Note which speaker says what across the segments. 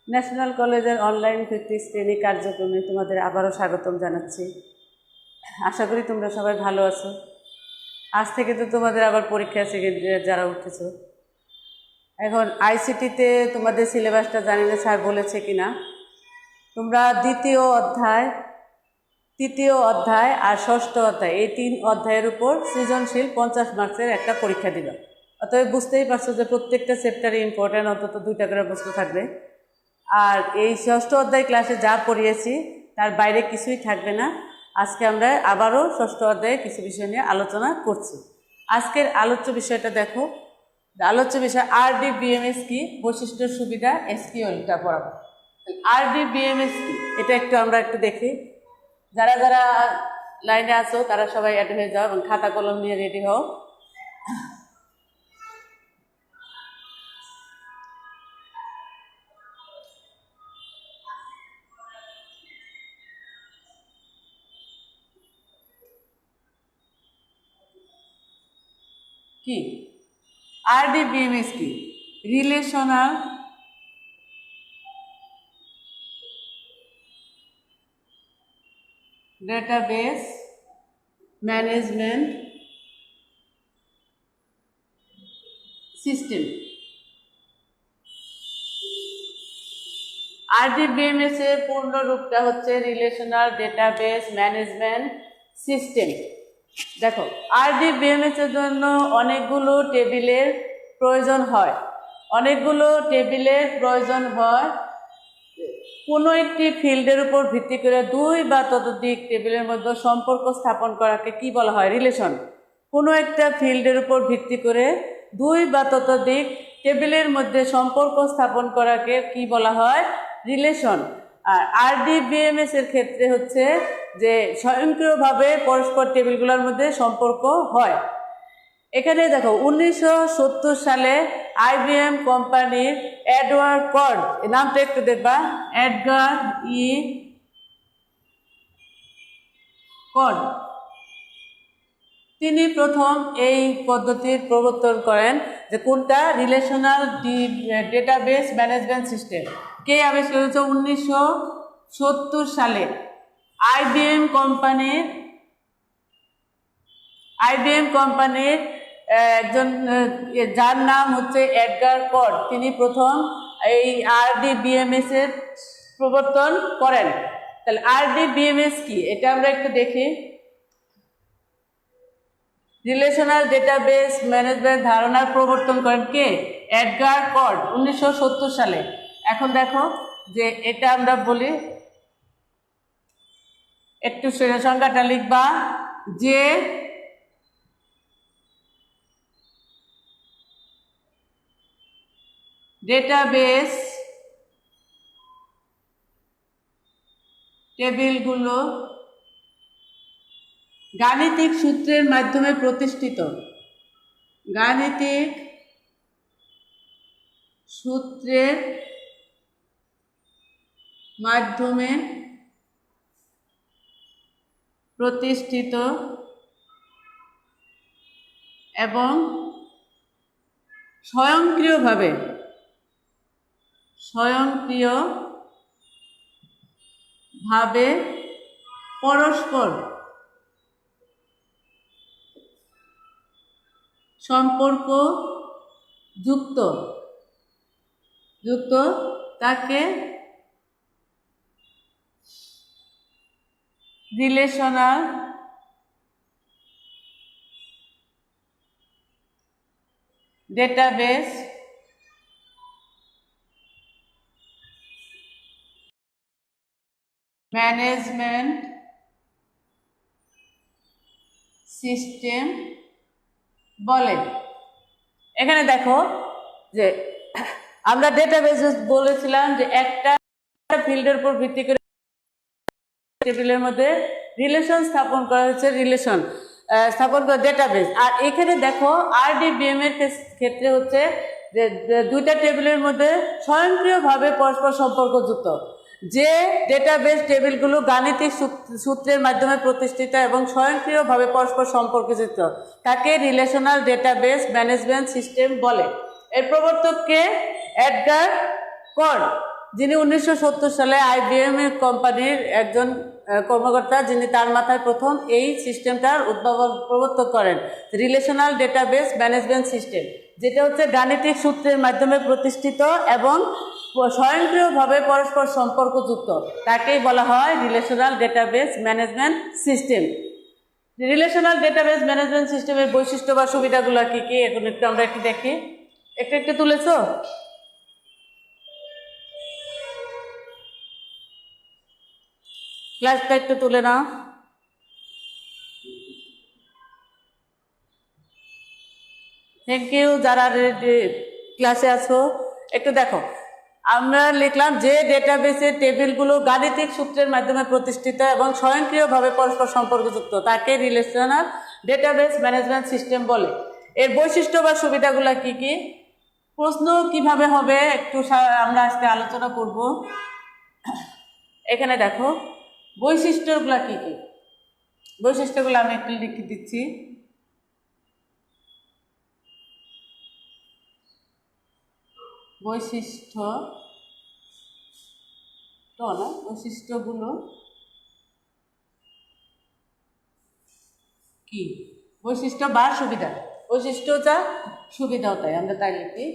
Speaker 1: National কলেজের online ভিত্তিক শ্রেণী কার্যক্রমে তোমাদের আবারও স্বাগতম জানাচ্ছি। আশা করি তোমরা সবাই ভালো আছো। আজ থেকে তো তোমাদের আবার পরীক্ষা সেকেন্ডারি যারা উঠেছ। এখন আইসিটিতে তোমাদের সিলেবাসটা জানি না স্যার বলেছে কি না। তোমরা দ্বিতীয় অধ্যায়, তৃতীয় অধ্যায় আর ষষ্ঠ অধ্যায়, এই 3 অধ্যায়ের উপর সৃজনশীল 50 মার্কসের একটা পরীক্ষা দিবা। অতএব বুঝতেই পারছো যে প্রত্যেকটা চ্যাপ্টারে ইম্পর্ট্যান্ট অন্তত 2টা করে প্রশ্ন থাকবে। আর এই ষষ্ঠ অধ্যায় ক্লাসে যা পড়িয়েছি তার বাইরে কিছুই থাকবে না। আজকে আমরা আবারও ষষ্ঠ অধ্যায়ে কিছু বিষয় নিয়ে আলোচনা করছি। আজকের আলোচ্য বিষয়টা দেখো, আলোচ্য বিষয় RDBMS কি, বৈশিষ্ট্য সুবিধা, SQLটা পড়াবো। RDBMS কি এটা আমরা একটু দেখি। যারা যারা লাইনে আছো তারা সবাই অ্যাড হয়ে যাও এবং খাতা কলম নিয়ে রেডি হও। কি RDBMS কি? Relational database management system. RDBMS এর পূর্ণ রূপটা হচ্ছে রিলেশনাল ডেটাবেস ম্যানেজমেন্ট সিস্টেম। দেখো, RDBMS এর জন্য অনেকগুলো টেবিলের প্রয়োজন হয়। কোনো একটি ফিল্ডের উপর ভিত্তি করে 2 বা ততোধিক টেবিলের মধ্যে সম্পর্ক স্থাপন করাকে কি বলা হয়? রিলেশন। কোনো একটা ফিল্ডের উপর ভিত্তি করে 2 বা ততোধিক টেবিলের মধ্যে সম্পর্ক স্থাপন করাকে কি বলা হয়? রিলেশন। আর RDBMS এর ক্ষেত্রে হচ্ছে যে স্বয়ংক্রিয়ভাবে পরস্পর টেবিলগুলোর মধ্যে সম্পর্ক হয়। এখানে দেখো 1970 সালে IBM কোম্পানির এডওয়ার্ড কর্ড, এই নামটা একটু দেখবা, এডগার ই কর্ড, তিনি প্রথম এই পদ্ধতির প্রবর্তন করেন। যে কোনটা? Relational database management system. কে আবিষ্কার হয়েছে? 1970 সালে IBM কোম্পানির একজন, যার নাম হচ্ছে এডগার কর্ড, তিনি প্রথম এই RDBMS এর প্রবর্তন করেন। তাহলে RDBMS কি এটা আমরা একটু দেখি। রিলেশনাল ডেটাবেস ম্যানেজমেন্ট ধারণার প্রবর্তন করেন কে? এডগার কর্ড, 1970 সালে। এখন দেখো যে এটা আমরা বলি, একটু সংজ্ঞাটা লিখবা, যে ডেটাবেস টেবিলগুলো গাণিতিক সূত্রের মাধ্যমে প্রতিষ্ঠিত। গাণিতিক সূত্রের মাধ্যমে প্রতিষ্ঠিত এবং স্বয়ংক্রিয়ভাবে পরস্পর সম্পর্ক যুক্ত তাকে রিলেশনাল ডেটাবেস ম্যানেজমেন্ট সিস্টেম বলে। এখানে দেখো যে আমরা ডেটাবেস বলেছিলাম যে একটা ফিল্ডের উপর ভিত্তি করে টেবিলের মধ্যে রিলেশন স্থাপন করা হচ্ছে, ডেটাবেস। আর এখানে দেখো RDBM এর ক্ষেত্রে হচ্ছে যে 2টা টেবিলের মধ্যে স্বয়ংক্রিয়ভাবে পরস্পর সম্পর্কযুক্ত। যে ডেটাবেস টেবিলগুলো গাণিতিক সূত্রের মাধ্যমে প্রতিষ্ঠিত এবং স্বয়ংক্রিয়ভাবে পরস্পর সম্পর্কযুক্ত তাকে রিলেশনাল ডেটাবেস ম্যানেজমেন্ট সিস্টেম বলে। এর প্রবর্তককে এডগার কর্ড, যিনি 1970 সালে IBM কোম্পানির একজন কর্মকর্তা, যিনি তার মাথায় প্রথম এই সিস্টেমটার প্রবর্তক করেন, রিলেশনাল ডেটাবেস ম্যানেজমেন্ট সিস্টেম, যেটা হচ্ছে গাণিতিক সূত্রের মাধ্যমে প্রতিষ্ঠিত এবং স্বয়ংক্রিয়ভাবে পরস্পর সম্পর্কযুক্ত, তাকেই বলা হয় relational database management system. Relational database management সিস্টেমের বৈশিষ্ট্য বা সুবিধাগুলো কি কি এখন আমরা একটু দেখি। একটু তুলেছো? ক্লাসটা একটু তুলে নাও। থ্যাংক ইউ যারা ক্লাসে আছো। একটু দেখো, আমরা লিখলাম যে ডেটাবেসের টেবিলগুলো গাণিতিক সূত্রের মাধ্যমে প্রতিষ্ঠিত এবং স্বয়ংক্রিয়ভাবে পরস্পর সম্পর্কযুক্ত, তাকে রিলেশনাল ডেটাবেস ম্যানেজমেন্ট সিস্টেম বলে। এর বৈশিষ্ট্য বা সুবিধাগুলো কি কি, প্রশ্ন কিভাবে হবে একটু আমরা আজকে আলোচনা করব। এখানে দেখো বৈশিষ্ট্যগুলো কি কি, বৈশিষ্ট্যগুলো আমি একটু লিখে দিচ্ছি। বৈশিষ্ট্যগুলো কি, বৈশিষ্ট্য বা সুবিধা, বৈশিষ্ট্য যা সুবিধাও তাই, আমরা তাই লিখি।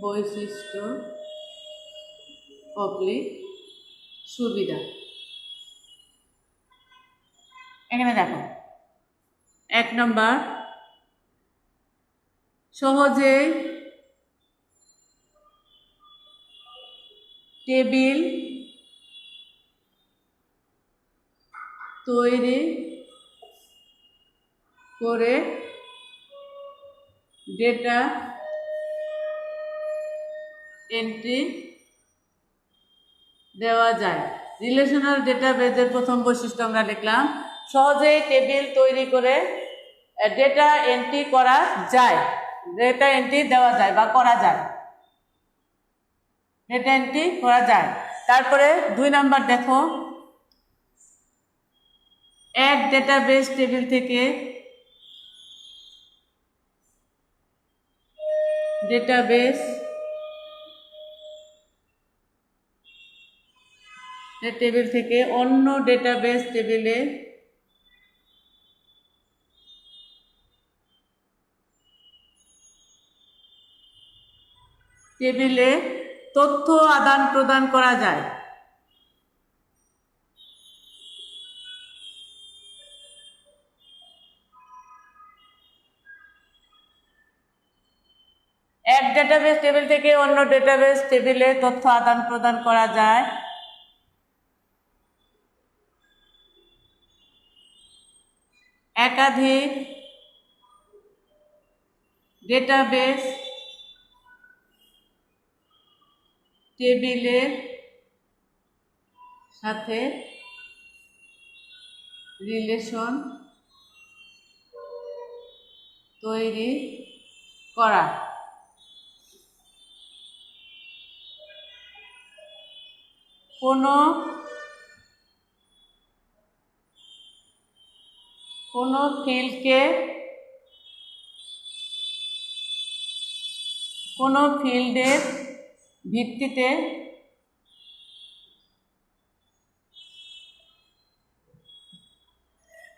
Speaker 1: বৈশিষ্ট্য অবলিক সুবিধা। এখানে দেখো 1 নম্বর, সহজে টেবিল তৈরি করে ডেটা এন্ট্রি দেওয়া যায়। রিলেশনাল ডেটাবেজের প্রথম বৈশিষ্ট্য আমরা লিখলাম, সহজেই টেবিল তৈরি করে ডেটা এন্ট্রি করা যায়, ডেটা এন্ট্রি দেওয়া যায় বা করা যায়, ডেটা এন্ট্রি করা যায়। তারপরে 2 নম্বর দেখো, এক ডেটাবেস টেবিল থেকে ডেটাবেস টেবিল থেকে অন্য ডেটাবেস টেবিলে তথ্য আদান প্রদান করা যায়। এক ডেটাবেস টেবিল থেকে অন্য ডেটাবেস টেবিলে তথ্য আদান প্রদান করা যায়। একাধিক ডেটাবেস টেবিলের সাথে রিলেশন তৈরি করা।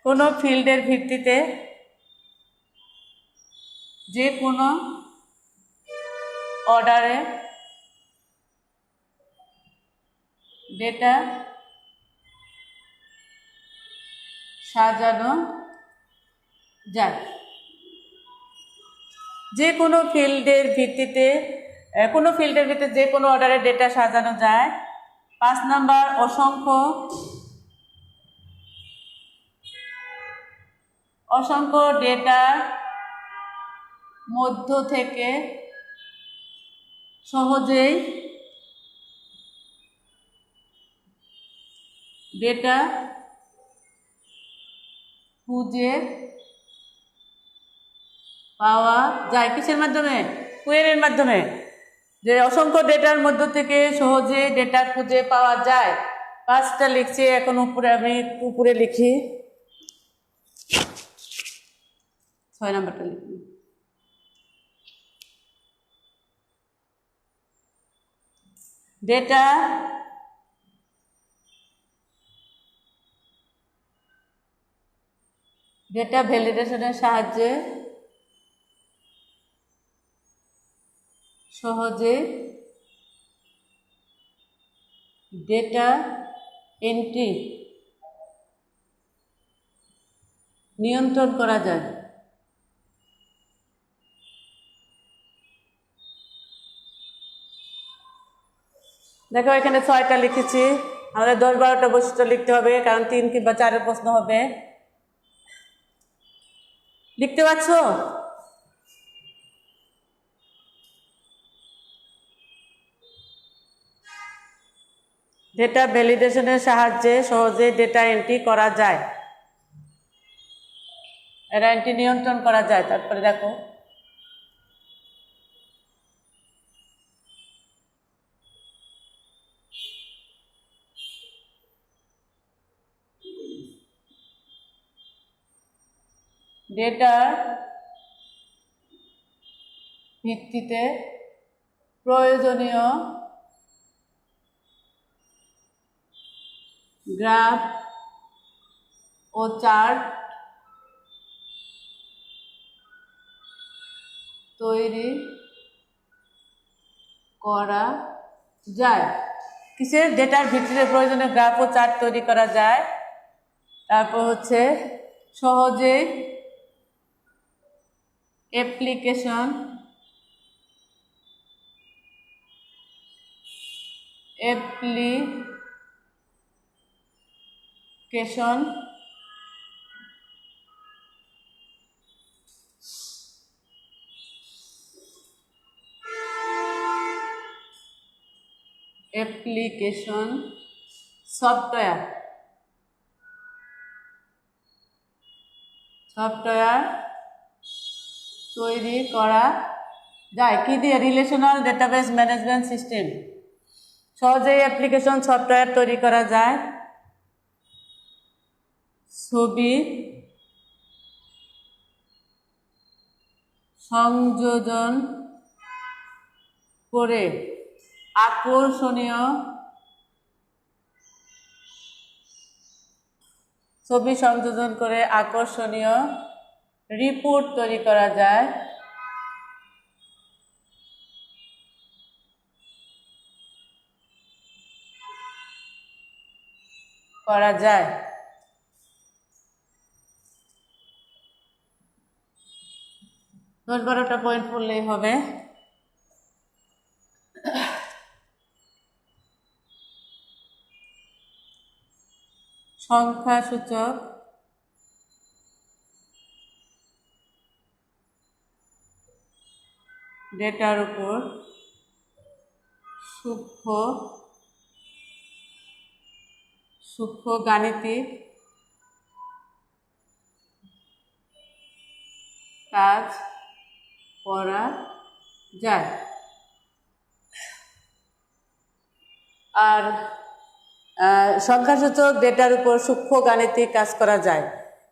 Speaker 1: কোনো ফিল্ডের ভিত্তিতে যে কোনো অর্ডারে ডেটা সাজানো যায়। যে কোনো ফিল্ডের ভিত্তিতে যে কোনো অর্ডারে ডেটা সাজানো যায়। 5 নম্বর, অসংখ্য ডেটার মধ্য থেকে সহজেই ডেটা খুঁজে পাওয়া যায়। কিসের মাধ্যমে? কোয়েরির মাধ্যমে। যে অসংখ্য ডেটার মধ্য থেকে সহজে ডেটা খুঁজে পাওয়া যায়। 5টা লিখছি, এখন আমি উপরে লিখি, 6 নম্বরটা লিখি। ডেটা ভ্যালিডেশনের সাহায্যে সহজে ডেটা এন্ট্রি নিয়ন্ত্রণ করা যায়। দেখো এখানে 6টা লিখেছি, আমাদের 10-12টা বৈশিষ্ট্য লিখতে হবে, কারণ 3 কিংবা 4-এর প্রশ্ন হবে। লিখতে পারছ? ডেটা ভ্যালিডেশনের সাহায্যে সহজে ডেটা এন্ট্রি করা যায়, এটা এন্ট্রি নিয়ন্ত্রণ করা যায়। তারপরে দেখো ডেটার ভিত্তিতে প্রয়োজনীয় গ্রাফ ও চার্ট তৈরি করা যায়। কিসের? ডেটার ভিত্তিতে প্রয়োজনীয় গ্রাফ ও চার্ট তৈরি করা যায়। তারপর হচ্ছে সহজে অ্যাপ্লিকেশন সফটওয়্যার তৈরি করা যায়। কি দিয়ে? Relational database management system. সহজেই অ্যাপ্লিকেশন সফটওয়্যার তৈরি করা যায়। ছবি সংযোজন করে আকর্ষণীয় রিপোর্ট তৈরি করা যায়। দশ 12টা পয়েন্ট পড়লেই হবে। সংখ্যাসূচক ডেটার উপর সূক্ষ্ম গাণিতিক কাজ করা যায়। আর সংখ্যাসূচক ডেটার উপর সূক্ষ্ম গাণিতিক কাজ করা যায়,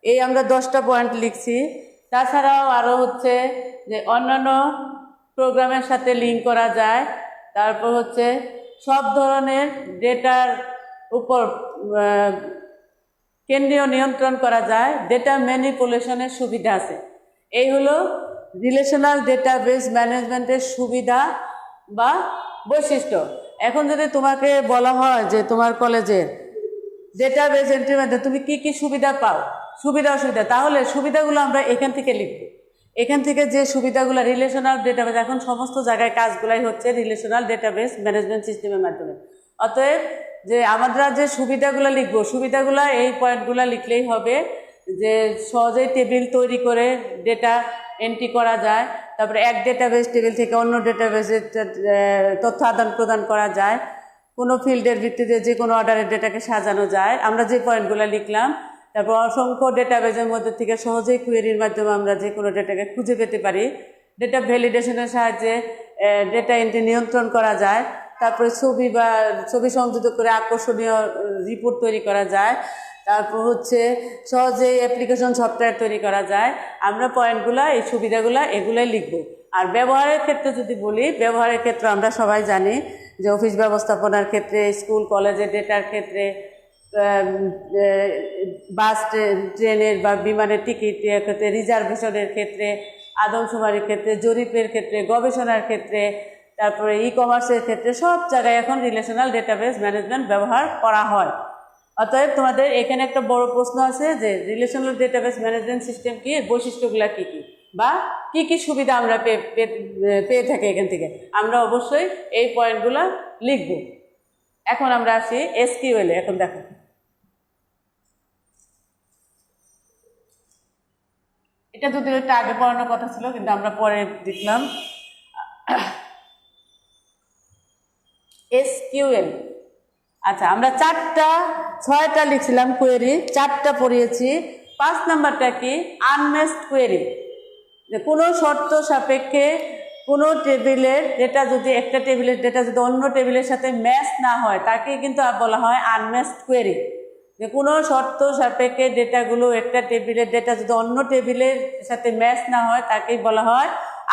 Speaker 1: এই আমরা 10টা পয়েন্ট লিখছি। তাছাড়াও আরও হচ্ছে যে অন্যান্য প্রোগ্রামের সাথে লিঙ্ক করা যায়। তারপর হচ্ছে সব ধরনের ডেটার উপর কেন্দ্রীয় নিয়ন্ত্রণ করা যায়। ডেটা ম্যানিপুলেশনের সুবিধা আছে। এই হলো রিলেশনাল ডেটাবেস ম্যানেজমেন্টের সুবিধা বা বৈশিষ্ট্য। এখন যদি তোমাকে বলা হয় যে তোমার কলেজের ডেটাবেস এন্ট্রির মধ্যে তুমি কি কি সুবিধা পাও, সুবিধা অসুবিধা, তাহলে সুবিধাগুলো আমরা এখান থেকে লিখব। এখান থেকে যে সুবিধাগুলো রিলেশনাল ডেটাবেস, এখন সমস্ত জায়গায় কাজগুলাই হচ্ছে রিলেশনাল ডেটাবেস ম্যানেজমেন্ট সিস্টেমের মাধ্যমে। অতএব যে আমরা যে সুবিধাগুলো লিখবো, সুবিধাগুলো এই পয়েন্টগুলো লিখলেই হবে। যে সহজেই টেবিল তৈরি করে ডেটা এন্ট্রি করা যায়। তারপরে এক ডেটাবেস টেবিল থেকে অন্য ডেটাবেসের তথ্য আদান প্রদান করা যায়। কোনো ফিল্ডের ভিত্তিতে যে কোনো অর্ডারের ডেটাকে সাজানো যায়। আমরা যে পয়েন্টগুলো লিখলাম। তারপর অসংখ্য ডেটাবেসের মধ্যে থেকে সহজেই কোয়েরির মাধ্যমে আমরা যে কোনো ডেটাকে খুঁজে পেতে পারি। ডেটা ভ্যালিডেশনের সাহায্যে ডেটা এন্ট্রি নিয়ন্ত্রণ করা যায়। তারপরে ছবি সংযুক্ত করে আকর্ষণীয় রিপোর্ট তৈরি করা যায়। তারপর হচ্ছে সহজেই অ্যাপ্লিকেশন সফটওয়্যার তৈরি করা যায়। আমরা পয়েন্টগুলো, এই সুবিধাগুলো এগুলোই লিখব। আর ব্যবহারের ক্ষেত্রে যদি বলি, ব্যবহারের ক্ষেত্রে আমরা সবাই জানি যে অফিস ব্যবস্থাপনার ক্ষেত্রে, স্কুল কলেজের ডেটার ক্ষেত্রে, বাস ট্রেনের বা বিমানের টিকিটের ক্ষেত্রে, রিজার্ভেশনের ক্ষেত্রে, আদমশুমারির ক্ষেত্রে, জরিপের ক্ষেত্রে, গবেষণার ক্ষেত্রে, তারপরে ই কমার্সের ক্ষেত্রে সব জায়গায় এখন রিলেশনাল ডেটাবেস ম্যানেজমেন্ট ব্যবহার করা হয়। অতএব তোমাদের এখানে একটা বড় প্রশ্ন আছে যে রিলেশনাল ডেটাবেস ম্যানেজমেন্ট সিস্টেম কি, এর বৈশিষ্ট্যগুলো কী কী বা কী কী সুবিধা আমরা পেয়ে থাকি এখান থেকে, আমরা অবশ্যই এই পয়েন্টগুলো লিখব। এখন আমরা আসি এসকিউএল এ। এখন দেখো, এটা যদিও একটা আগে পড়ানোর কথা ছিল, কিন্তু আমরা পরে দেখলাম। এসকিউএল, আচ্ছা আমরা 6টা লিখছিলাম কোয়েরি, 4টা পড়িয়েছি। 5 নাম্বারটা কি, আনম্যাচড কোয়েরি। যে কোনো শর্ত সাপেক্ষে কোনো টেবিলের ডেটা যদি, একটা টেবিলের ডেটা যদি অন্য টেবিলের সাথে ম্যাচ না হয় তাকে কিন্তু বলা হয় আনম্যাচড কোয়েরি। যে কোনো শর্ত সাপেক্ষে ডেটাগুলো, একটা টেবিলের ডেটা যদি অন্য টেবিলের সাথে ম্যাচ না হয় তাকেই বলা হয়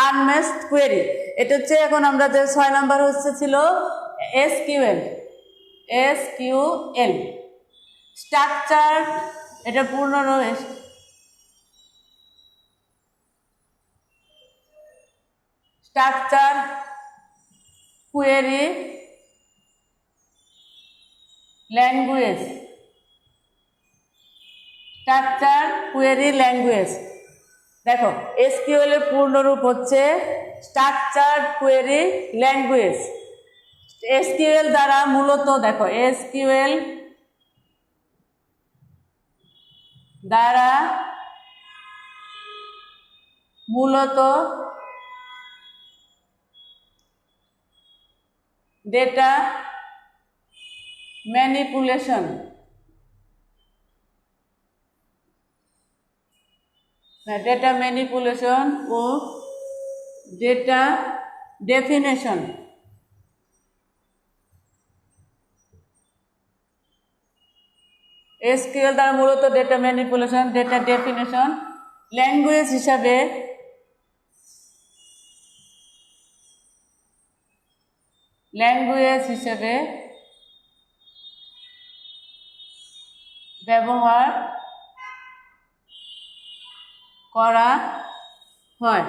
Speaker 1: আনম্যাচড কোয়েরি। এটা হচ্ছে এখন আমরা যে 6 নাম্বার ছিল এসকিউএল। এসকিউএল স্ট্রাকচার, এটা পূর্ণ structure query language. Structure query language. দেখো এসকিউএল এর পূর্ণরূপ হচ্ছে স্ট্রাকচার কোয়েরি ল্যাঙ্গুয়েজ। এসকিউএল দ্বারা মূলত, দেখো এসকিউএল দ্বারা মূলত ডেটা ম্যানিপুলেশন, ডেটা ম্যানিপুলেশন ও ডেটা ডেফিনেশন এসকিউএল দ্বারা মূলত data manipulation, data definition language হিসাবে ব্যবহার করা হয়।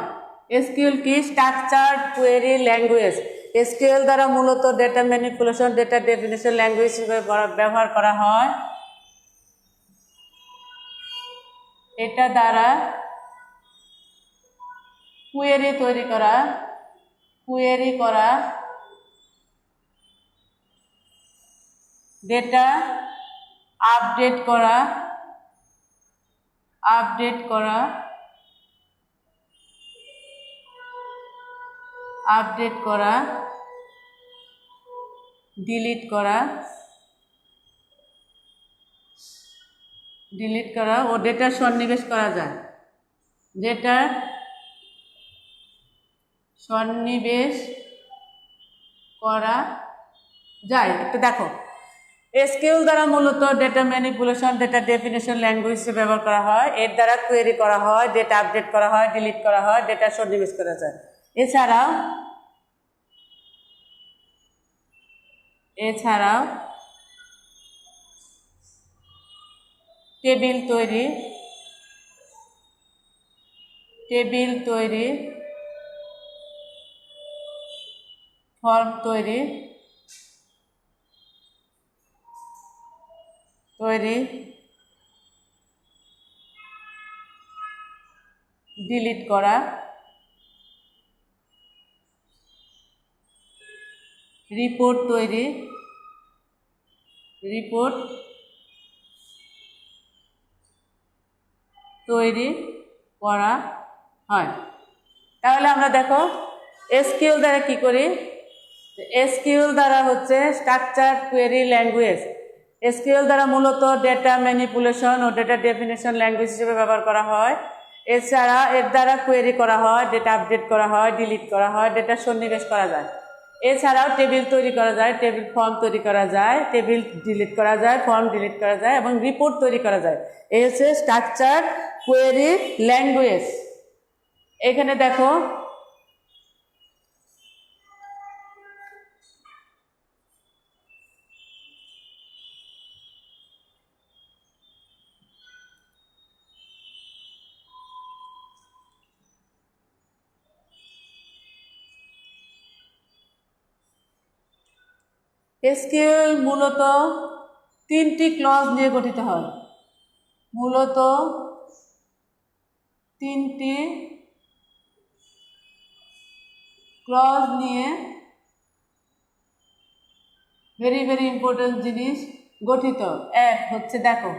Speaker 1: এসকিউএল কি, স্ট্রাকচার্ড কোয়েরি ল্যাঙ্গুয়েজ। এসকিউএল দ্বারা মূলত data manipulation, data definition language হিসেবে ব্যবহার করা হয়। এটা দ্বারা কোয়েরি তৈরি করা, ডেটা আপডেট করা, ডিলিট করা ও ডেটা সন্নিবেশ করা যায়। ডেটা সন্নিবেশ করা যায়। একটু দেখো, এসকিউএল দ্বারা মূলত data manipulation, data definition language হিসেবে ব্যবহার করা হয়। এর দ্বারা কোয়েরি করা হয়, ডেটা আপডেট করা হয়, ডিলিট করা হয়, ডেটা সন্নিবেশ করা যায়। এছাড়াও টেবিল তৈরি, ফর্ম তৈরি, ডিলিট করা, রিপোর্ট তৈরি করা হয়। তাহলে আমরা দেখো এসকিউএল দ্বারা কি করি। এসকিউএল দ্বারা হচ্ছে স্ট্রাকচার কোয়েরি ল্যাঙ্গুয়েজ। এসকিউএল দ্বারা মূলত ডেটা ম্যানিপুলেশন ও ডেটা ডেফিনেশন ল্যাঙ্গুয়েজ হিসেবে ব্যবহার করা হয়। এছাড়া এর দ্বারা কোয়েরি করা হয়, ডেটা আপডেট করা হয়, ডিলিট করা হয়, ডেটা সন্নিবেশ করা যায়। এছাড়াও টেবিল তৈরি করা যায়, টেবিল ফর্ম তৈরি করা যায়, টেবিল ডিলিট করা যায়, ফর্ম ডিলিট করা যায় এবং রিপোর্ট তৈরি করা যায়। এই হচ্ছে স্ট্রাকচার কোয়েরি ল্যাঙ্গুয়েজ। এখানে দেখো এসকিউএল মূলত তিনটি ক্লজ নিয়ে গঠিত হয়, মূলত তিনটি ক্লজ নিয়ে ভেরি ভেরি ইম্পর্টেন্ট জিনিস গঠিত। এক হচ্ছে দেখো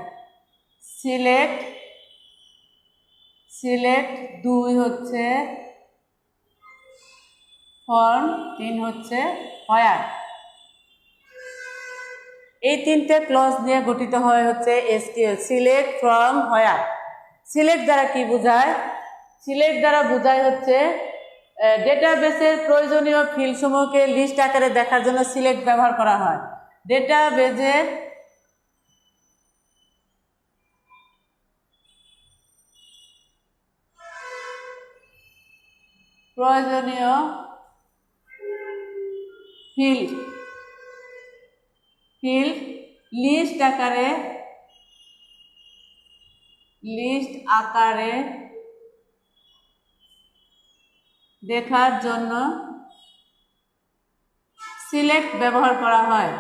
Speaker 1: সিলেক্ট, দুই হচ্ছে ফর্ম, তিন হচ্ছে হোয়ার। এই তিনটে ক্লজ নিয়ে গঠিত হয় হচ্ছে SQL, select, from, where. Select দ্বারা কি বোঝায়? সিলেক্ট দ্বারা বোঝায় হচ্ছে ডেটাবেসের প্রয়োজনীয় ফিল্ডসমূহকে লিস্ট আকারে দেখার জন্য সিলেক্ট ব্যবহার করা হয়। ডেটাবেসের প্রয়োজনীয় ফিল্ড লিস্ট আকারে দেখার জন্য সিলেক্ট ব্যবহার করা হয়।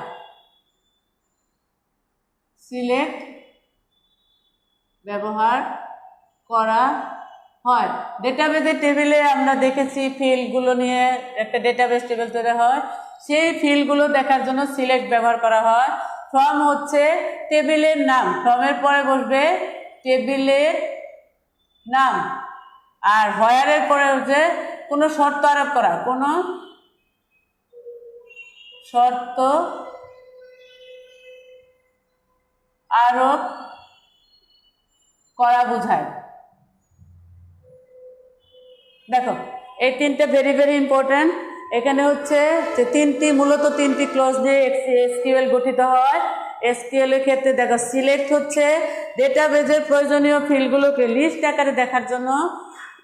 Speaker 1: সিলেক্ট ব্যবহার করা হয়। ডেটাবেসের টেবিলে আমরা দেখেছি ফিল্ডগুলো নিয়ে একটা ডেটাবেস টেবিল তৈরি হয়, সেই ফিল্ডগুলো দেখার জন্য সিলেক্ট ব্যবহার করা হয়। ফর্ম হচ্ছে টেবিলের নাম, ফর্মের পরে বসবে টেবিলের নাম। আর হোয়ারের পরে হচ্ছে কোনো শর্ত আরোপ করা, কোনো শর্ত আরোপ করা বোঝায়। দেখো এই তিনটে ভেরি ভেরি ইম্পর্টেন্ট। এখানে হচ্ছে যে মূলত তিনটি ক্লজ দিয়ে এসকিউএল গঠিত হয়। এসকিউএল এর ক্ষেত্রে দেখো সিলেক্ট হচ্ছে ডেটাবেসের প্রয়োজনীয় ফিল্ডগুলোকে লিস্ট আকারে দেখার জন্য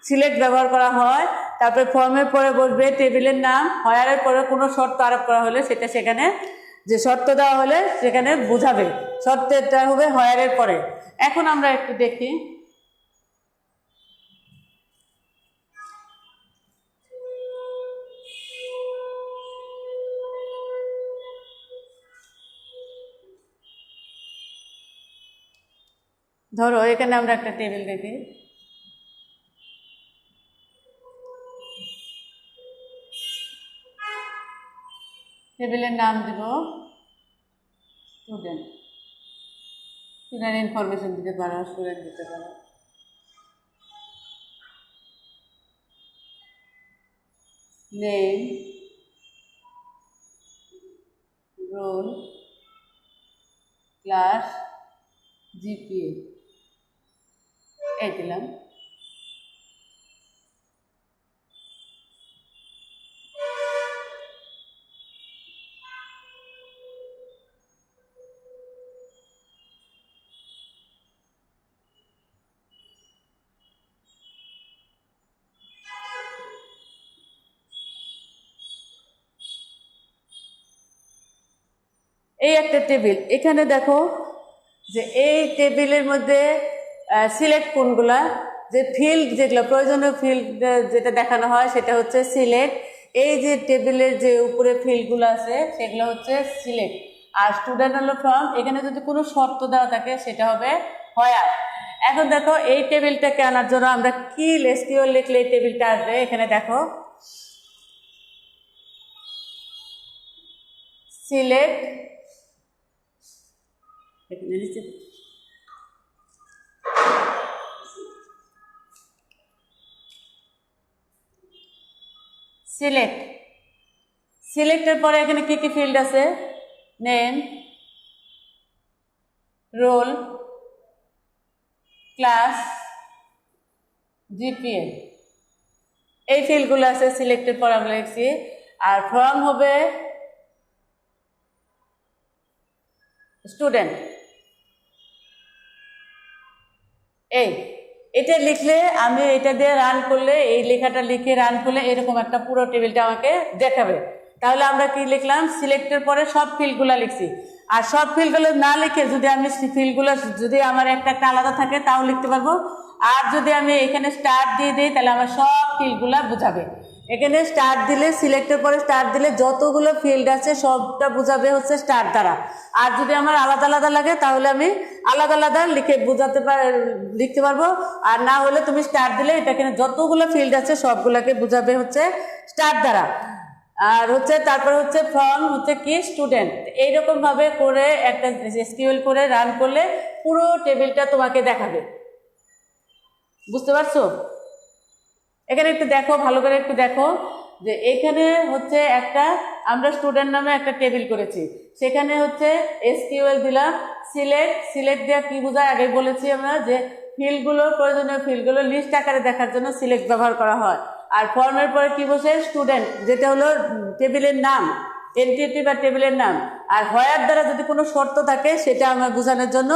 Speaker 1: সিলেক্ট ব্যবহার করা হয়। তারপরে ফর্মের পরে বসবে টেবিলের নাম, হোয়ারের পরে কোনো শর্ত আরোপ করা হলে সেটা সেখানে যে শর্ত দেওয়া হলে সেখানে বোঝাবে, শর্তটা হবে হোয়ারের পরে। এখন আমরা একটু দেখি ধরো এখানে আমরা একটা টেবিল দেখি, টেবিলের নাম দিব স্টুডেন্ট, ইনফরমেশন দিতে পারো, স্টুডেন্ট দিতে পারো। নেম, রোল, ক্লাস, জিপিএ এই দিলাম। এই একটা টেবিল, এখানে দেখো যে এই টেবিলের মধ্যে সিলেক্ট কোনগুলা, যে ফিল্ড যেগুলো প্রয়োজনীয় ফিল্ড যেটা দেখানো হয় সেটা হচ্ছে সিলেক্ট। এই যে টেবিলের যে উপরে ফিল্ডগুলো আছে সেগুলো হচ্ছে সিলেক্ট। আর স্টুডেন্ট হলো ফর্ম, এখানে যদি কোনো শর্ত দেওয়া থাকে সেটা হবে হোয়ার। এখন দেখো এই টেবিলটাকে আনার জন্য আমরা কি এসকিউএল লিখলে এই টেবিলটা আসবে। এখানে দেখো সিলেক্ট, সিলেক্টের পরে এখানে কি কি ফিল্ড আছে? নেম, রোল, ক্লাস, জিপিএ এই ফিল্ডগুলো আছে সিলেক্টের পর আমরা লিখছি। আর ফর্ম হবে স্টুডেন্ট। এটা লিখলে আমি এটা দিয়ে রান করলে, এই লেখাটা লিখে রান করলে এরকম একটা পুরো টেবিলটা আমাকে দেখাবে। তাহলে আমরা কি লিখলাম? সিলেক্টের পরে সব ফিল্ডগুলো লিখছি। আর সব ফিল্ডগুলো না লিখে যদি আমি ফিল্ডগুলো যদি আমার একটা আলাদা থাকে তাও লিখতে পারবো। আর যদি আমি এখানে স্টার দিয়ে দিই তাহলে আমার সব ফিল্ডগুলো বোঝাবে। এখানে স্টার দিলে, সিলেক্টের পরে স্টার দিলে যতগুলো ফিল্ড আছে সবটা বোঝাবে হচ্ছে স্টার দ্বারা। আর যদি আমার আলাদা আলাদা লাগে তাহলে আমি আলাদা আলাদা লিখতে পারবো। আর না হলে তুমি স্টার দিলে এটা এখানে যতগুলো ফিল্ড আছে সবগুলোকে বোঝাবে হচ্ছে স্টার দ্বারা। আর হচ্ছে তারপরে হচ্ছে ফ্রম হচ্ছে কি স্টুডেন্ট। এইরকম ভাবে করে একটা এসকিউএল করে রান করলে পুরো টেবিলটা তোমাকে দেখাবে। বুঝতে পারছো? এখানে একটু দেখো, ভালো করে একটু দেখো যে এখানে হচ্ছে একটা আমরা স্টুডেন্ট নামে একটা টেবিল করেছি, সেখানে হচ্ছে এসকিউএল দিলাম সিলেক্ট দেওয়া কি বোঝায় আগে বলেছি আমরা যে ফিল্ডগুলো, প্রয়োজনীয় ফিল্ডগুলো লিস্ট আকারে দেখার জন্য সিলেক্ট ব্যবহার করা হয়। আর ফর্মের পরে কি বসে স্টুডেন্ট, যেটা হলো টেবিলের নাম, এন্টিটি বা টেবিলের নাম। আর হোয়ার দ্বারা যদি কোনো শর্ত থাকে সেটা আমরা বোঝানোর জন্য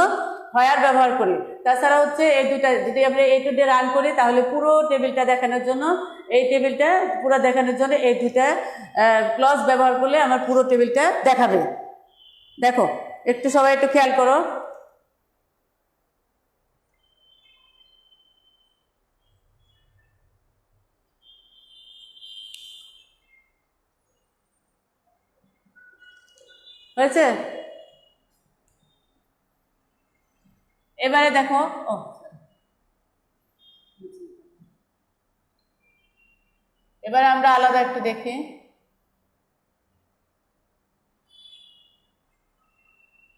Speaker 1: হোয়ার ব্যবহার করি। তাছাড়া হচ্ছে এই দুইটা যদি আমরা এইটু দিয়ে রান করি তাহলে পুরো টেবিলটা দেখানোর জন্য, এই টেবিলটা পুরো দেখানোর জন্য এই দুইটা ক্লজ ব্যবহার করলে আমার পুরো টেবিলটা দেখাবে। দেখো একটু সবাই একটু খেয়াল করো। হয়েছে? এবারে দেখো, এবারে আমরা আলাদা একটু দেখি।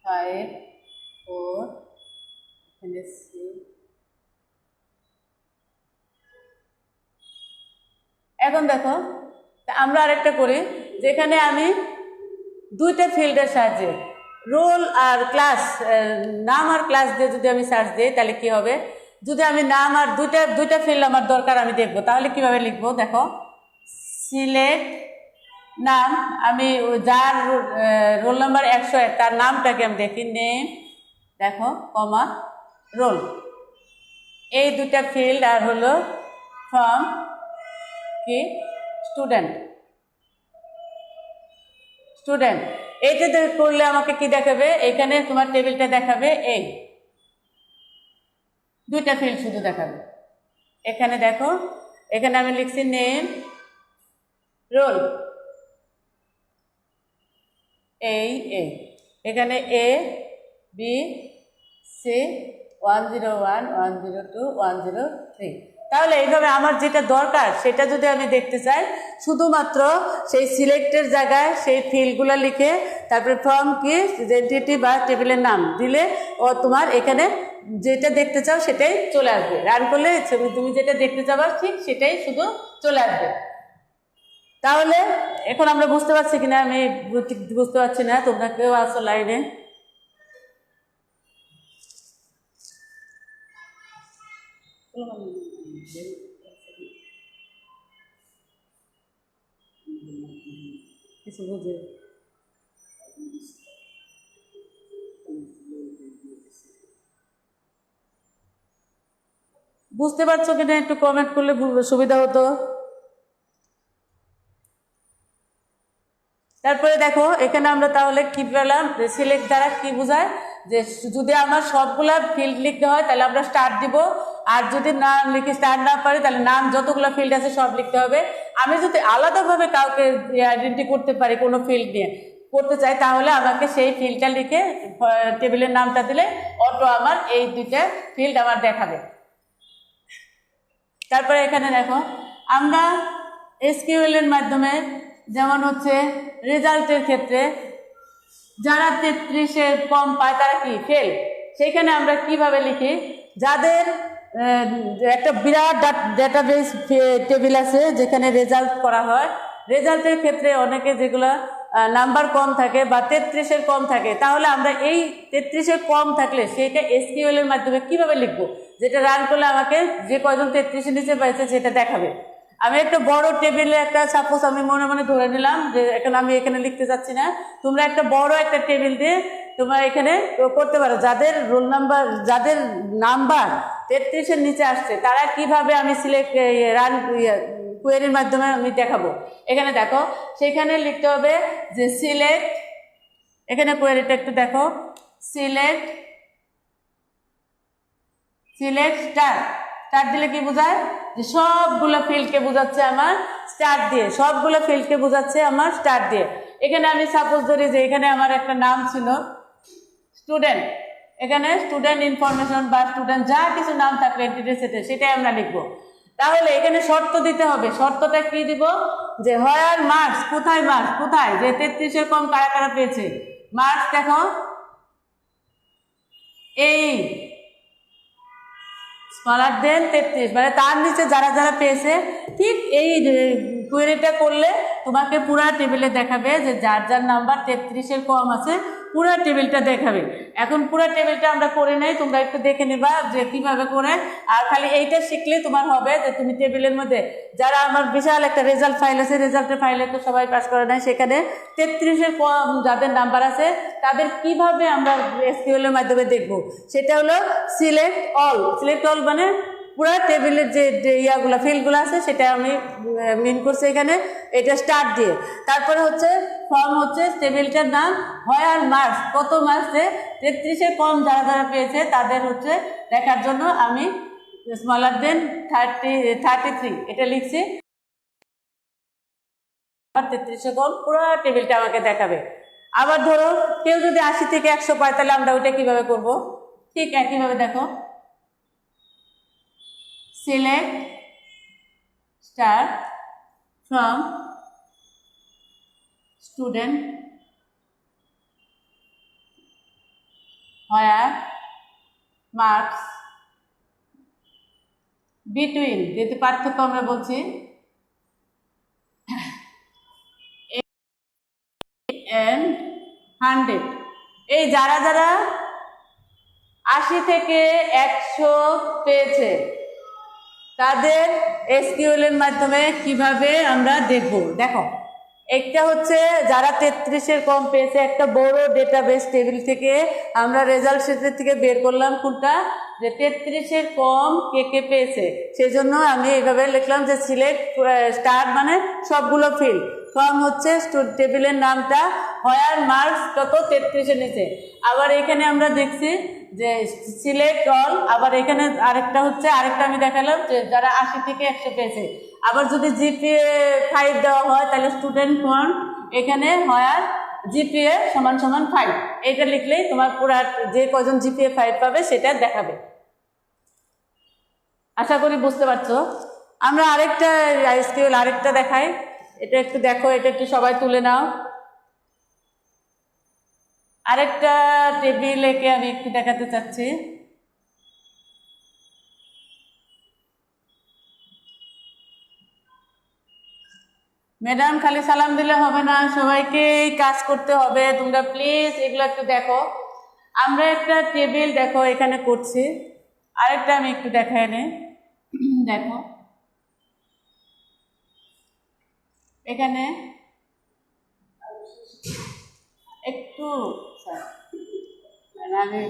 Speaker 1: ফাইভ, ফোর, এখানে এখন দেখো আমরা আরেকটা করি, যেখানে আমি দুইটা ফিল্ডের সাহায্যে রোল আর ক্লাস, নাম আর ক্লাস দিয়ে যদি আমি সার্চ দিই তাহলে কি হবে, যদি আমি নাম আর দুইটা ফিল্ড আমার দরকার আমি দেখবো, তাহলে কিভাবে লিখবো দেখো। সিলেক্ট নাম, আমি যার রোল নাম্বার 101 তার নামটাকে আমি দেখি, নেম দেখো কমা রোল, এই দুইটা ফিল্ড। আর হলো ফ্রম কি স্টুডেন্ট, এইটা করলে আমাকে কি দেখাবে, এখানে তোমার টেবিলটা দেখাবে, এই দুইটা ফিল্ড শুধু দেখাবে। এখানে দেখো, এখানে আমি লিখছি নেম রোল, এখানে এ বি সি 101 102 103। তাহলে এইভাবে আমার যেটা দরকার সেটা যদি আমি দেখতে চাই, শুধুমাত্র সেই সিলেক্টের জায়গায় সেই ফিল্ডগুলো লিখে তারপরে ফর্ম কি এন্টিটি বা টেবিলের নাম দিলে ও তোমার এখানে যেটা দেখতে চাও সেটাই চলে আসবে। রান করলে তুমি যেটা দেখতে চাও ঠিক সেটাই শুধু চলে আসবে। তাহলে এখন আমরা বুঝতে পারছি কিনা, আমি বুঝতে পারছি না, তোমরা কেউ আসো লাইনে। কিছু বুঝে বুঝতে পারছো কিনা একটু কমেন্ট করলে সুবিধা হতো। তারপরে দেখো এখানে আমরা তাহলে কি পেলাম, সিলেক্ট দ্বারা কি বোঝায়, যে যদি আমার সবগুলা ফিল্ড লিখতে হয় তাহলে আমরা স্টার দিব, আর যদি নাম লিখে স্টার না পারি তাহলে নাম যতগুলো ফিল্ড আছে সব লিখতে হবে। আমি যদি আলাদাভাবে কাউকে আইডেন্টি করতে পারি কোনো ফিল্ড নিয়ে করতে চাই তাহলে আমাকে সেই ফিল্ডটা লিখে টেবিলের নামটা দিলে অটো আমার এই দুইটা ফিল্ড আমার দেখাবে। তারপরে এখানে দেখো আমরা এসকিউএল এর মাধ্যমে যেমন হচ্ছে রেজাল্টের ক্ষেত্রে যারা 33-এর কম পায় তারা কি ফেল, সেইখানে আমরা কিভাবে লিখি, যাদের একটা বিরাট ডেটাবেস টেবিল আছে যেখানে রেজাল্ট করা হয়, রেজাল্টের ক্ষেত্রে অনেকে যেগুলো নাম্বার কম থাকে বা 33-এর কম থাকে, তাহলে আমরা এই 33-এর কম থাকলে সেইটা এসকিউএল এর মাধ্যমে কিভাবে লিখবো, যেটা রান করলে আমাকে যে কয়জন 33-এর নিচে পাইছে সেটা দেখাবে। আমি একটা বড় টেবিলে একটা সাপোজ আমি মনে মনে ধরে নিলাম যে এখন আমি এখানে লিখতে চাচ্ছি না, তোমরা একটা বড় একটা টেবিল দিয়ে তোমরা এখানে করতে পারো, যাদের রোল নাম্বার, যাদের নাম্বার 33-এর নিচে আসছে তারা কিভাবে আমি সিলেক্ট রান কোয়েরির মাধ্যমে আমি দেখাবো। এখানে দেখো সেখানে লিখতে হবে যে সিলেক্ট, এখানে কোয়েরিটা একটু দেখো, সিলেক্ট স্টার, স্টার দিলে কি বোঝায় যে সবগুলো ফিল্ডকে বোঝাচ্ছে আমার স্টার দিয়ে, সবগুলো ফিল্ডকে বোঝাচ্ছে আমার স্টার দিয়ে। এখানে আমি সাপোজ ধরি যে এখানে আমার একটা নাম ছিল স্টুডেন্ট, এখানে স্টুডেন্ট ইনফরমেশন বা স্টুডেন্ট যা কিছু নাম থাকবে এন্টিটি সেটে সেটাই আমরা লিখবো। তাহলে এখানে শর্ত দিতে হবে, শর্তটা কি দিব যে হোয়ার মার্কস, কোথায় মার্কস, কোথায় যে 33-এর কম কারা কারা পেয়েছে। মার্কস দেখো এই স্মলার দেন 33, মানে তার নিচে যারা যারা পেয়েছে। ঠিক এই কোয়েরিটা করলে তোমাকে পুরা টেবিলে দেখাবে যে যার যার নাম্বার 33-এর কম আছে, পুরা টেবিলটা দেখাবে। এখন পুরা টেবিলটা আমরা করে নেই, তোমরা একটু দেখে নিবা যে কিভাবে করে। আর খালি এইটা শিখলে তোমার হবে যে তুমি টেবিলের মধ্যে যারা, আমার বিশাল একটা রেজাল্ট ফাইল আছে, রেজাল্টের ফাইলে তো সবাই পাস করে নাই, সেখানে 33-এর কম যাদের নাম্বার আছে তাদের কিভাবে আমরা এসকিউএল এর মাধ্যমে দেখব, সেটা হলো সিলেক্ট অল। সিলেক্ট অল মানে পুরো টেবিলের যে ইয়াগুলো ফিল্ডগুলো আছে সেটা আমি মিন করছি এখানে, এটা স্টার্ট দিয়ে। তারপরে হচ্ছে ফর্ম হচ্ছে টেবিলটার নাম হোয়ার মার্কস, কত মার্কসে 33-এর কম যারা যারা পেয়েছে তাদের হচ্ছে দেখার জন্য আমি স্মলার দেন 33 এটা লিখছি। 33-এর কম পুরো টেবিলটা আমাকে দেখাবে। আবার ধরো কেউ যদি 80 থেকে 100 পায় তাহলে আমরা ওইটা কিভাবে করব, ঠিক একইভাবে দেখো select star from student where marks between, যেহেতু পার্থক্য আমরা বলছি, and 100। এই যারা যারা 80 থেকে 100 পেয়েছে তাদের এসকিউএল এর মাধ্যমে কিভাবে আমরা দেখব। দেখো একটা হচ্ছে যারা 33-এর কম পেয়েছে, একটা বড় ডেটাবেস টেবিল থেকে আমরা রেজাল্ট শিটের থেকে বের করলাম কোনটা, যে 33-এর কম কে কে পেয়েছে। সেই জন্য আমি এইভাবে লিখলাম যে সিলেক্ট স্টার মানে সবগুলো ফিল্ড, ফর্ম হচ্ছে টেবিলের নামটা, হোয়ার মার্কস কত 33-এর নিচে। আবার এখানে আমরা দেখছি যে সিলেক্ট অল, আবার এখানে আরেকটা হচ্ছে, আরেকটা আমি দেখালাম যে যারা 80 থেকে 100 পেয়েছে। আবার যদি জিপিএ 5 দেওয়া হয় তাহলে স্টুডেন্ট ফর্ম এখানে হোয়ার জিপিএ সমান সমান 5, এটা লিখলেই তোমার পুরা যে কজন জিপিএ 5 পাবে সেটা দেখাবে। আশা করি বুঝতে পারছো। আমরা আরেকটা এসকিউএল আরেকটা দেখাই, এটা একটু দেখো, এটা একটু সবাই তুলে নাও। আরেকটা টেবিল একে আমি একটু দেখাতে চাচ্ছি। ম্যাডাম খালি সালাম দিলে হবে না, সবাইকেই কাজ করতে হবে, তোমরা প্লিজ এগুলো একটু দেখো। আমরা একটা টেবিল দেখো এখানে করছি, আরেকটা আমি একটু দেখাই নে। দেখো এখানে একটু আমি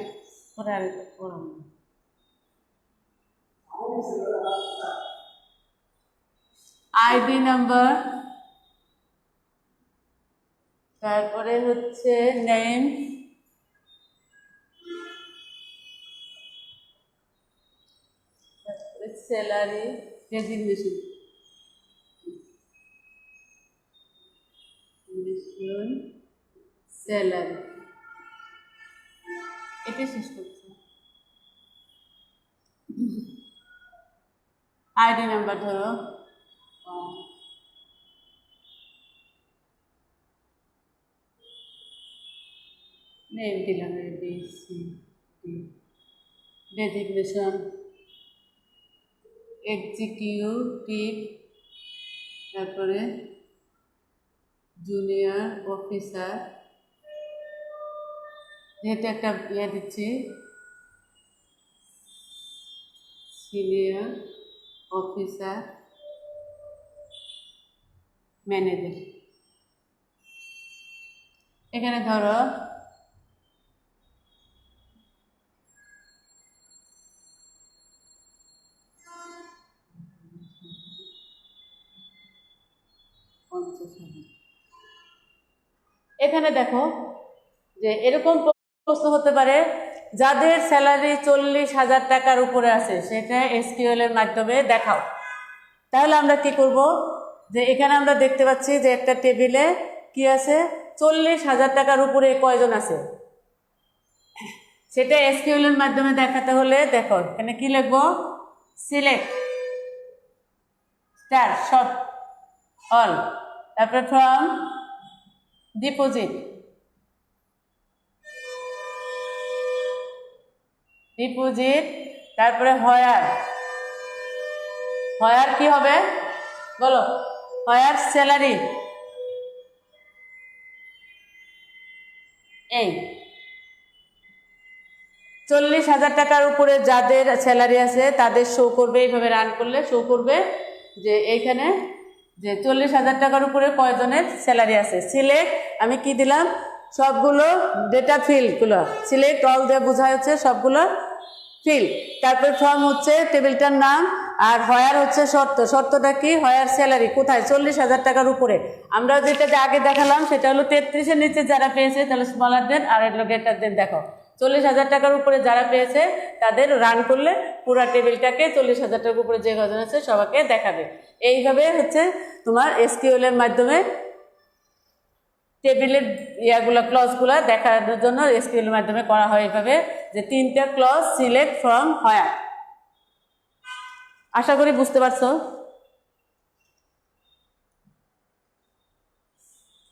Speaker 1: আইডি নাম্বার, তারপরে হচ্ছে নেম, তারপরে স্যালারি, ডেজিগনেশন, স্যালারি, এটা শেষ করছি। আইডি নাম্বার ধরো নেম দিলাম ABC, ডেজিগনেশন এক্সিকিউটিভ, তারপরে জুনিয়র অফিসার, যেহেতু একটা ইয়ে দিচ্ছি সিনিয়র অফিসার ম্যানেজার। এখানে ধরো এখানে দেখো যে এরকম প্রশ্ন হতে পারে যাদের স্যালারি 40,000 টাকার উপরে আছে সেটা এসকিউএল এর মাধ্যমে দেখাও। তাহলে আমরা কি করব, যে এখানে আমরা দেখতে পাচ্ছি যে একটা টেবিলে কি আছে, 40,000 টাকার উপরে কয়জন আছে, সেটা এসকিউএল এর মাধ্যমে দেখাতে হলে দেখো এখানে কি লিখবো, সিলেক্ট স্টার শর্ট অল, তারপরে ফ্রম ডিপোজিট, তারপরে হয়ার কি হবে বলো, হয়ার স্যালারি, এই 40,000 টাকার উপরে যাদের স্যালারি আছে তাদের শো করবে, এইভাবে রান করলে শো করবে যে এইখানে যে 40,000 টাকার উপরে কয়জনের স্যালারি আছে। সিলেক্ট, আমি কি দিলাম, সবগুলো ডেটা ফিল্ডগুলো সিলেক্ট অল দিয়ে বোঝায় হচ্ছে সবগুলো ফিল্ড, তারপর ফর্ম হচ্ছে টেবিলটার নাম, আর হয়ার হচ্ছে শর্তটা কি, হয়ার স্যালারি কোথায়, 40,000 টাকার উপরে। আমরা যেটা আগে দেখালাম সেটা হলো 33-এর নিচে যারা পেয়েছে তাহলে স্মলার দেন, আর এগুলো গ্রেটার দেন। দেখো 40,000 টাকার উপরে যারা পেয়েছে তাদের রান করলে পুরো টেবিলটাকে 40,000 টাকার উপরে যে কজন আছে সবাইকে দেখাবে। এইভাবে হচ্ছে তোমার এসকিউএল এর মাধ্যমে টেবিলের ক্লজগুলো দেখানোর জন্য এসকিউএল এর মাধ্যমে করা হয় এইভাবে, যে 3টা ক্লজ সিলেক্ট ফ্রম হয়ার। আশা করি বুঝতে পারছো।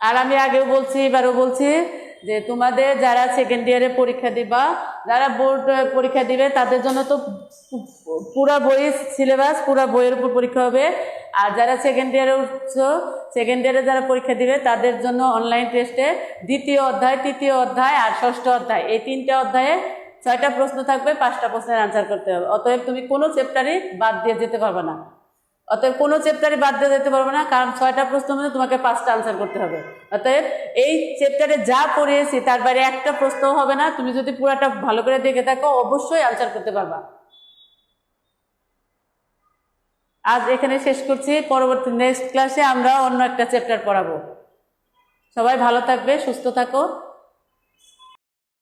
Speaker 1: আর আমি আগেও বলছি এবারও বলছি যে তোমাদের যারা সেকেন্ড ইয়ারে পরীক্ষা দিবা, যারা বোর্ড পরীক্ষা দিবে তাদের জন্য তো পুরা বই সিলেবাস, পুরা বইয়ের উপর পরীক্ষা হবে। আর যারা সেকেন্ড ইয়ারে উঠছো, সেকেন্ড ইয়ারে যারা পরীক্ষা দিবে তাদের জন্য অনলাইন টেস্টে 2য় অধ্যায়, 3য় অধ্যায় আর 6ষ্ঠ অধ্যায়, এই 3টা অধ্যায়ে 6টা প্রশ্ন থাকবে, 5টা প্রশ্নের আনসার করতে হবে। অতএব তুমি কোনো চ্যাপ্টারই বাদ দিয়ে যেতে পারবে না, কারণ 6টা প্রশ্ন মধ্যে তোমাকে 5টা আনসার করতে হবে। অতএব এই চ্যাপ্টারে যা পড়িয়েছি তার বাইরে একটা প্রশ্নও হবে না, তুমি যদি পুরাটা ভালো করে দেখে থাকো অবশ্যই আনসার করতে পারবা। আজ এখানে শেষ করছি, পরবর্তী নেক্সট ক্লাসে আমরা অন্য একটা চ্যাপ্টার পড়াবো। সবাই ভালো থাকবে, সুস্থ থাকো।